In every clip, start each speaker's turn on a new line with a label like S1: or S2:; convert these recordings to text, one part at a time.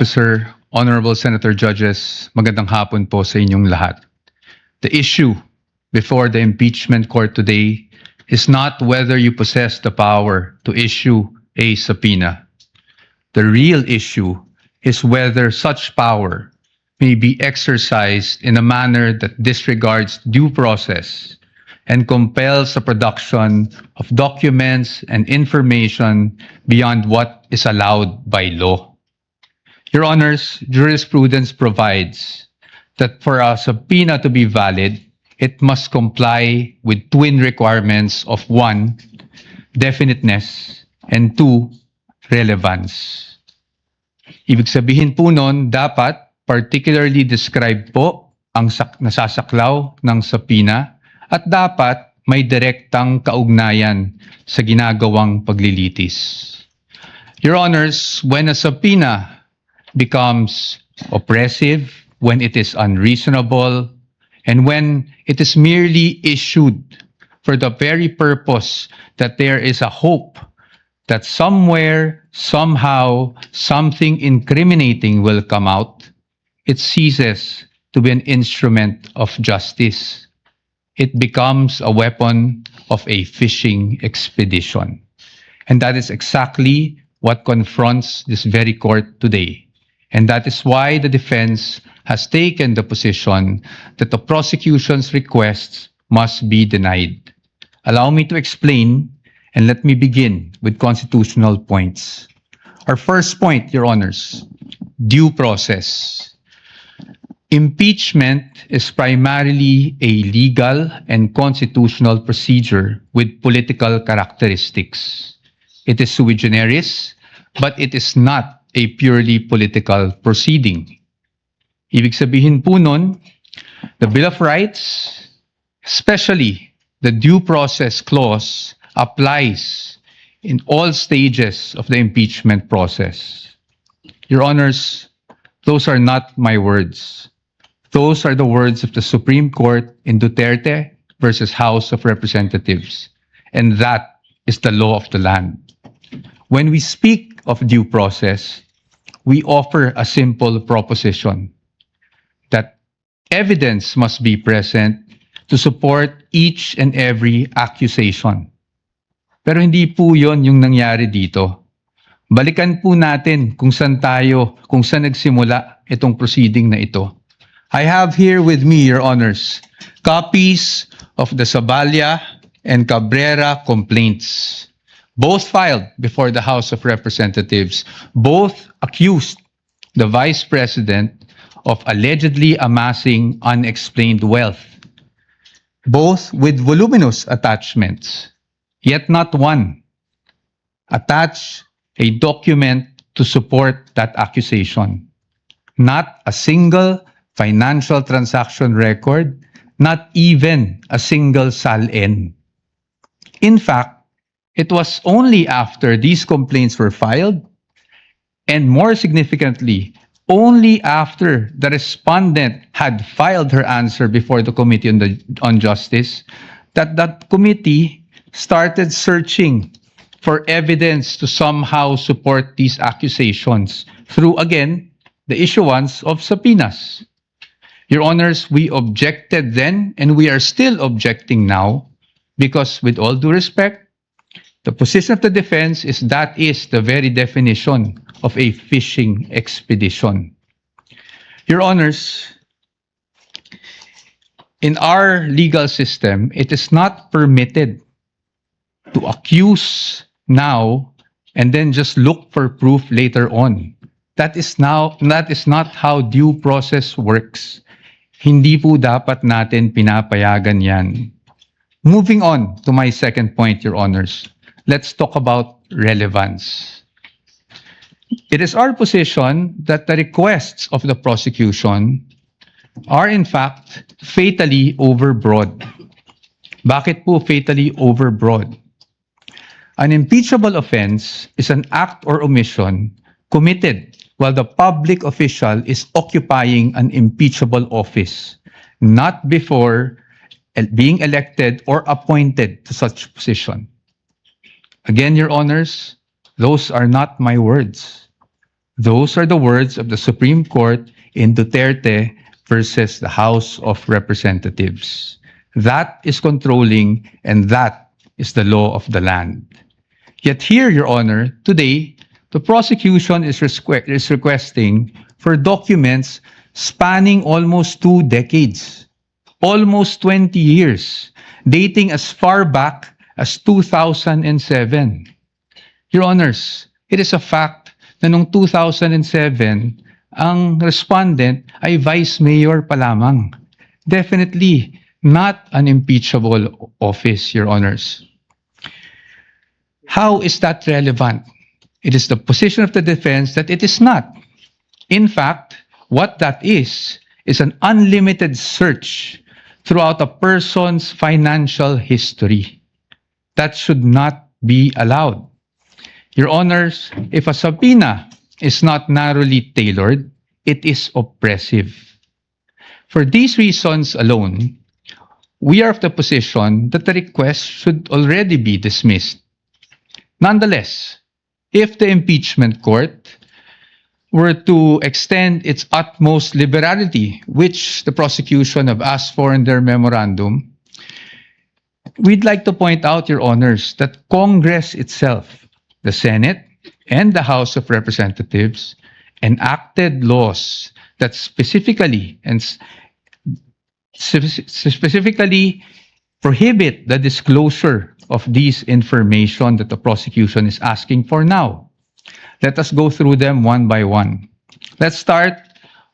S1: Officer, Honorable Senator Judges, magandang hapon po sa inyong lahat. The issue before the impeachment court today is not whether you possess the power to issue a subpoena. The real issue is whether such power may be exercised in a manner that disregards due process and compels the production of documents and information beyond what is allowed by law. Your Honors, jurisprudence provides that for a subpoena to be valid, it must comply with twin requirements of one, definiteness, and two, relevance. Ibig sabihin po nun, dapat particularly described po ang nasasaklaw ng subpoena at dapat may direktang kaugnayan sa ginagawang paglilitis. Your Honors, when a subpoena becomes oppressive, when it is unreasonable, and when it is merely issued for the very purpose that there is a hope that somewhere, somehow, something incriminating will come out, it ceases to be an instrument of justice. It becomes a weapon of a fishing expedition. And that is exactly what confronts this very court today. And that is why the defense has taken the position that the prosecution's requests must be denied. Allow me to explain, and let me begin with constitutional points. Our first point, Your Honors, due process. Impeachment is primarily a legal and constitutional procedure with political characteristics. It is sui generis, but it is not a purely political proceeding. Ibig sabihin po nun, the Bill of Rights, especially the due process clause, applies in all stages of the impeachment process. Your Honors, those are not my words. Those are the words of the Supreme Court in Duterte versus House of Representatives. And that is the law of the land. When we speak of due process, we offer a simple proposition that evidence must be present to support each and every accusation. Pero hindi po yon yung nangyari dito. Balikan po natin kung saan nagsimula itong proceeding na ito. I have here with me, Your Honors, copies of the Zabalia and Cabrera complaints. Both filed before the House of Representatives, both accused the Vice President of allegedly amassing unexplained wealth, both with voluminous attachments, yet not one attached a document to support that accusation. Not a single financial transaction record, not even a single SALN. In fact, it was only after these complaints were filed, and more significantly, only after the respondent had filed her answer before the Committee on Justice, that committee started searching for evidence to somehow support these accusations through, again, the issuance of subpoenas. Your Honors, we objected then, and we are still objecting now, because with all due respect, the position of the defense is that is the very definition of a fishing expedition. Your Honors, in our legal system, it is not permitted to accuse now and then just look for proof later on. That is not how due process works. Hindi po dapat natin pinapayagan yan. Moving on to my second point, Your Honors. Let's talk about relevance. It is our position that the requests of the prosecution are in fact fatally overbroad. Bakit po fatally overbroad? An impeachable offense is an act or omission committed while the public official is occupying an impeachable office, not before being elected or appointed to such position. Again, Your Honors, those are not my words. Those are the words of the Supreme Court in Duterte versus the House of Representatives. That is controlling, and that is the law of the land. Yet here, Your Honor, today, the prosecution is requesting for documents spanning almost 2 decades, almost 20 years, dating as far back as 2007. Your Honors, it is a fact na noong 2007, ang respondent ay vice mayor pa lamang. Definitely not an impeachable office, Your Honors. How is that relevant? It is the position of the defense that it is not. In fact, what that is an unlimited search throughout a person's financial history. That should not be allowed. Your Honors, if a subpoena is not narrowly tailored, it is oppressive. For these reasons alone, we are of the position that the request should already be dismissed. Nonetheless, if the impeachment court were to extend its utmost liberality, which the prosecution have asked for in their memorandum, we'd like to point out, Your Honors, that Congress itself, the Senate and the House of Representatives, enacted laws that specifically prohibit the disclosure of these information that the prosecution is asking for now. Let us go through them one by one. Let's start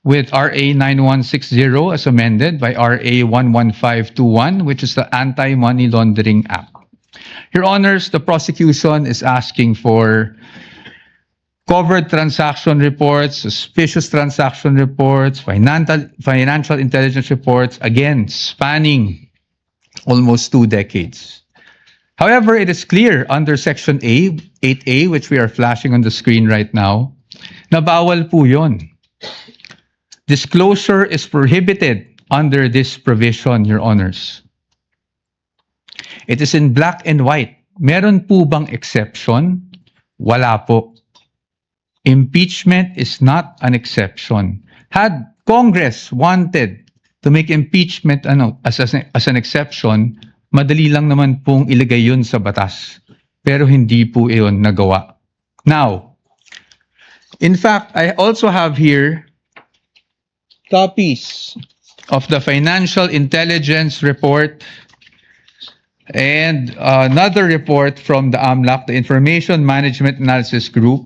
S1: with RA 9160 as amended by RA 11521, which is the Anti-Money Laundering Act. Your Honors, the prosecution is asking for covered transaction reports, suspicious transaction reports, financial intelligence reports, again, spanning almost 2 decades. However, it is clear under Section 8A, which we are flashing on the screen right now, na bawal po yun. Disclosure is prohibited under this provision, Your Honors. It is in black and white. Meron po bang exception? Wala po. Impeachment is not an exception. Had Congress wanted to make impeachment as an exception, madali lang naman pong ilagay yun sa batas. Pero hindi po iyon nagawa. Now, in fact, I also have here copies of the Financial Intelligence Report and another report from the AMLAC, the Information Management Analysis Group,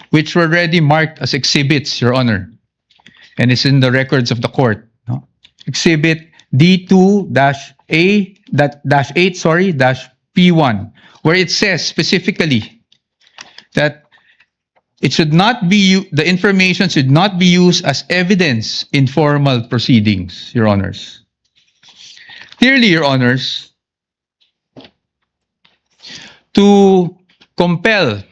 S1: which were already marked as exhibits, Your Honor, and it's in the records of the court. No? Exhibit D2-8-P1, where it says specifically that it should not be the information should not be used as evidence in formal proceedings, Your Honors. Clearly, Your Honors, to compel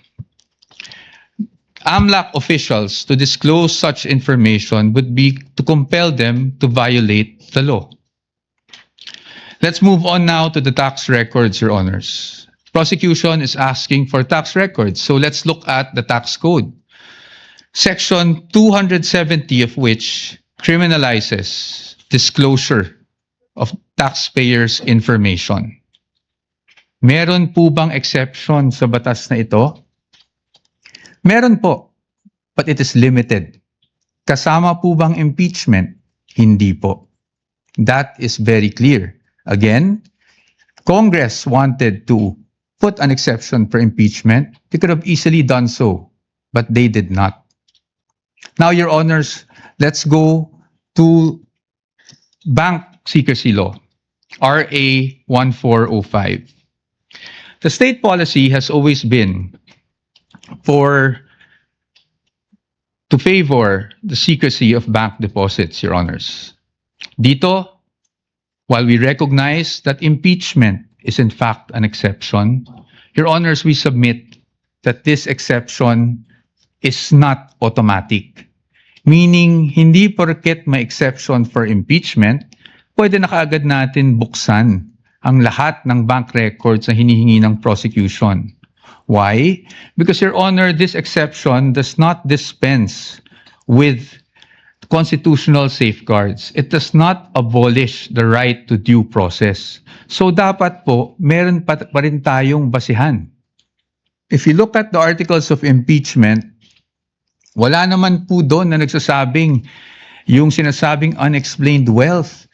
S1: AMLAC officials to disclose such information would be to compel them to violate the law. Let's move on now to the tax records, Your Honors. Prosecution is asking for tax records, so let's look at the tax code. Section 270 of which criminalizes disclosure of taxpayers' information. Meron po bang exception sa batas na ito? Meron po, but it is limited. Kasama po bang impeachment? Hindi po. That is very clear. Again, Congress wanted to put an exception for impeachment. They could have easily done so, but they did not. Now, Your Honors, let's go to Bank Secrecy Law, RA 1405. The state policy has always been to favor the secrecy of bank deposits, Your Honors. Dito, while we recognize that impeachment is in fact an exception, Your Honors, we submit that this exception is not automatic. Meaning, hindi porket may exception for impeachment, pwede na kaagad natin buksan ang lahat ng bank records na hinihingi ng prosecution. Why? Because, Your Honor, this exception does not dispense with constitutional safeguards. It does not abolish the right to due process. So dapat po, meron pa rin tayong basihan. If you look at the articles of impeachment, wala naman po doon na nagsasabing yung sinasabing unexplained wealth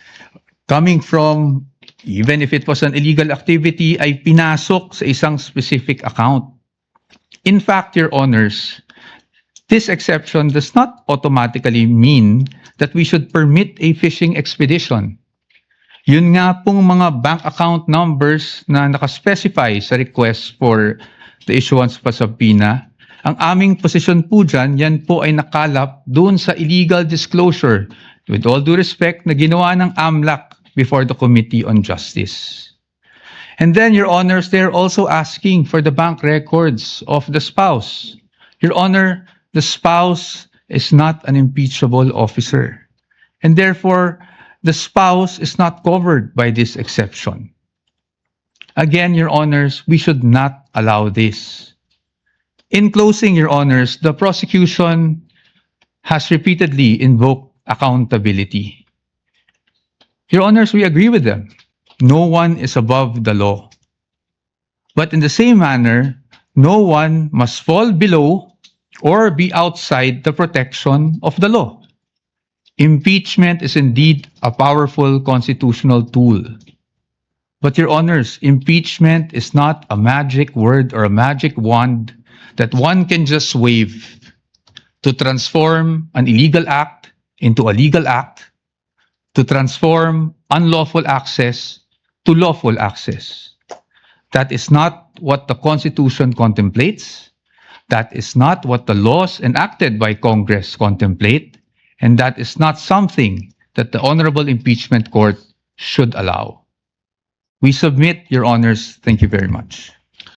S1: coming from, even if it was an illegal activity, ay pinasok sa isang specific account. In fact, Your Honors, this exception does not automatically mean that we should permit a fishing expedition. Yun nga pong mga bank account numbers na nakaspecify sa request for the issuance of a subpoena, ang aming posisyon po dyan, yan po ay nakalap doon sa illegal disclosure, with all due respect, na ginawa ng AMLAC before the Committee on Justice. And then, Your Honors, they're also asking for the bank records of the spouse. Your Honor, the spouse is not an impeachable officer. And therefore, the spouse is not covered by this exception. Again, Your Honors, we should not allow this. In closing, Your Honors, the prosecution has repeatedly invoked accountability. Your Honors, we agree with them. No one is above the law. But in the same manner, no one must fall below or be outside the protection of the law. Impeachment is indeed a powerful constitutional tool. But Your Honors, impeachment is not a magic word or a magic wand that one can just wave to transform an illegal act into a legal act, to transform unlawful access to lawful access. That is not what the Constitution contemplates. That is not what the laws enacted by Congress contemplate. And that is not something that the Honorable Impeachment Court should allow. We submit, Your Honors. Thank you very much.